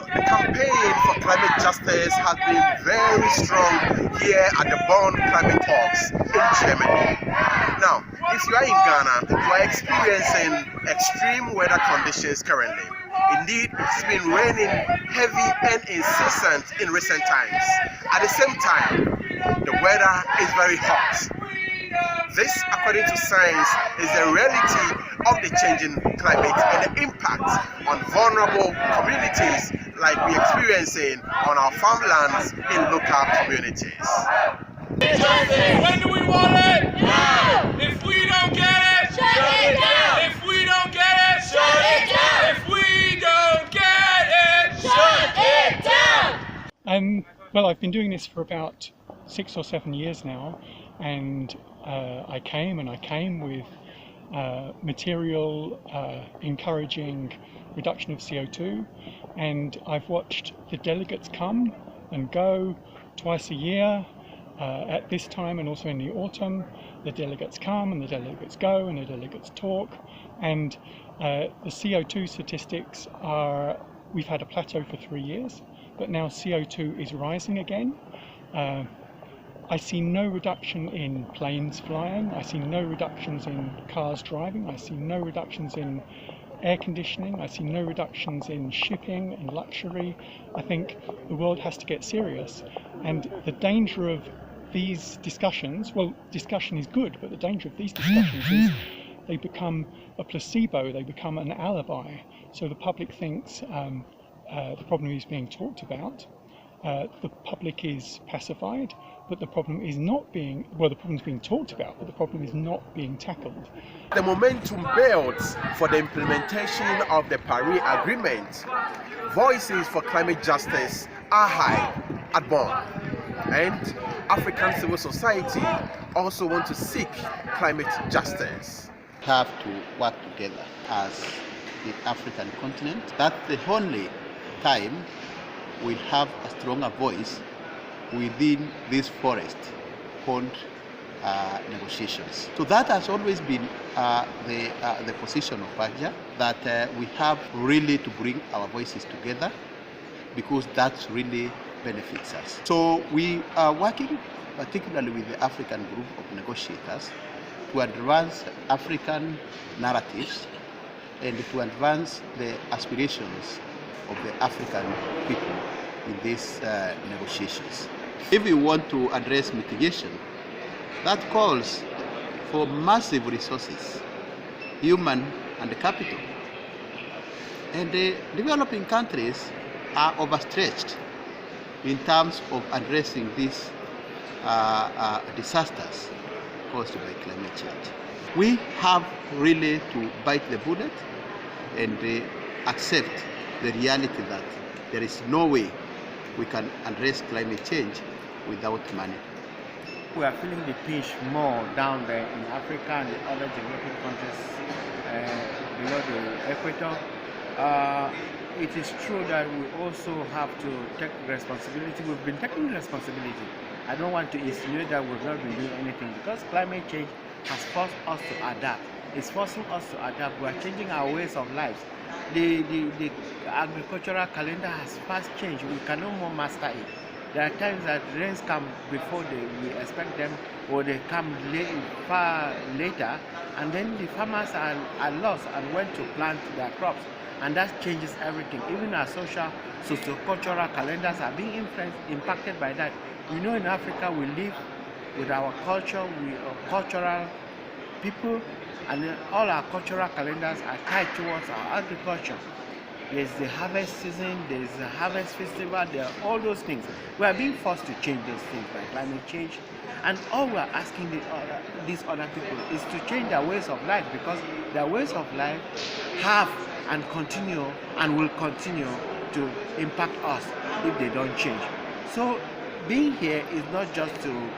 So the campaign for climate justice has been very strong here at the Bonn Climate Talks in Germany. Now, if you are in Ghana, you are experiencing extreme weather conditions currently. Indeed, it's been raining heavy and incessant in recent times. At the same time, the weather is very hot. This, according to science, is the reality of the changing climate and the impact on vulnerable communities like we're experiencing on our farmlands in local communities. When do we want it? Now! If we don't get it, shut it down! If we don't get it, shut it down! If we don't get it, shut it down! Well, I've been doing this for about 6 or 7 years now, and I came with material encouraging reduction of CO2, and I've watched the delegates come and go twice a year at this time and also in the autumn. The delegates come and the delegates go and the delegates talk, and the CO2 statistics are, we've had a plateau for 3 years, but now CO2 is rising again. I see no reduction in planes flying, I see no reductions in cars driving, I see no reductions in air conditioning, I see no reductions in shipping and luxury. I think the world has to get serious, and the danger of these discussions, well, discussion is good, but the danger of these discussions is they become a placebo, they become an alibi. So the public thinks the problem is being talked about, the public is pacified, but the problem is not being, well, the problem is being talked about, but the problem is not being tackled. The momentum builds for the implementation of the Paris Agreement. Voices for climate justice are high at Bonn, and African civil society also want to seek climate justice. Have to work together as the African continent. That's the only time we have a stronger voice within this forest pond negotiations. So that has always been the position of PAGJA, that we have really to bring our voices together, because that really benefits us. So we are working particularly with the African group of negotiators to advance African narratives and to advance the aspirations of the African people in these negotiations. If we want to address mitigation, that calls for massive resources, human and capital. And the developing countries are overstretched in terms of addressing these disasters caused by climate change. We have really to bite the bullet and accept the reality that there is no way we can address climate change without money. We are feeling the pinch more down there in Africa and the other developing countries below the equator. It is true that we also have to take responsibility. We've been taking responsibility. I don't want to insinuate that we've not been doing anything, because climate change has forced us to adapt. It's forcing us to adapt. We are changing our ways of life. The agricultural calendar has fast changed. We cannot more master it. There are times that rains come before we expect them, or they come far later, and then the farmers are lost and went to plant their crops, and that changes everything. Even our socio-cultural calendars are being impacted by that. You know, in Africa we live with our culture, we are cultural people, and all our cultural calendars are tied towards our agriculture. There's the harvest season, there's the harvest festival, there are all those things. We are being forced to change those things by climate change. And all we are asking these other people is to change their ways of life, because their ways of life have and continue and will continue to impact us if they don't change. So being here is not just to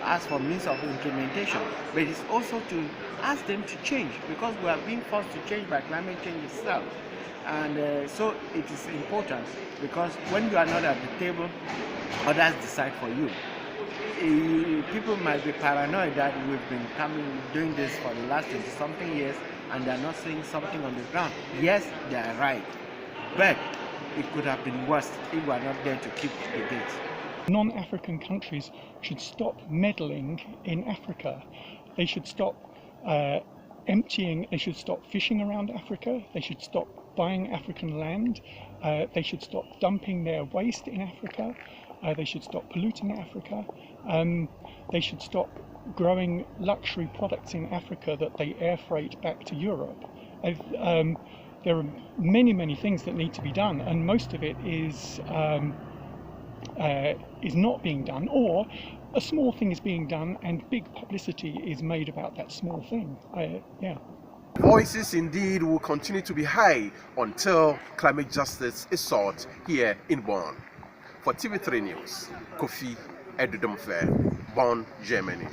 ask for means of implementation, but it's also to ask them to change, because we are being forced to change by climate change itself. And so it is important, because when you are not at the table, others decide for you. People might be paranoid that we've been doing this for the last 20-something years and they're not seeing something on the ground. Yes, they are right. But it could have been worse if we were not there to keep the gates. Non-African countries should stop meddling in Africa. They should stop they should stop fishing around Africa. They should stop buying African land. They should stop dumping their waste in Africa. They should stop polluting Africa. They should stop growing luxury products in Africa that they air freight back to Europe. There are many things that need to be done, and most of it is not being done, or a small thing is being done and big publicity is made about that small thing. Voices indeed will continue to be high until climate justice is sought here in Bonn. For TV3 News, Kofi Adu Domfeh, Bonn, Germany.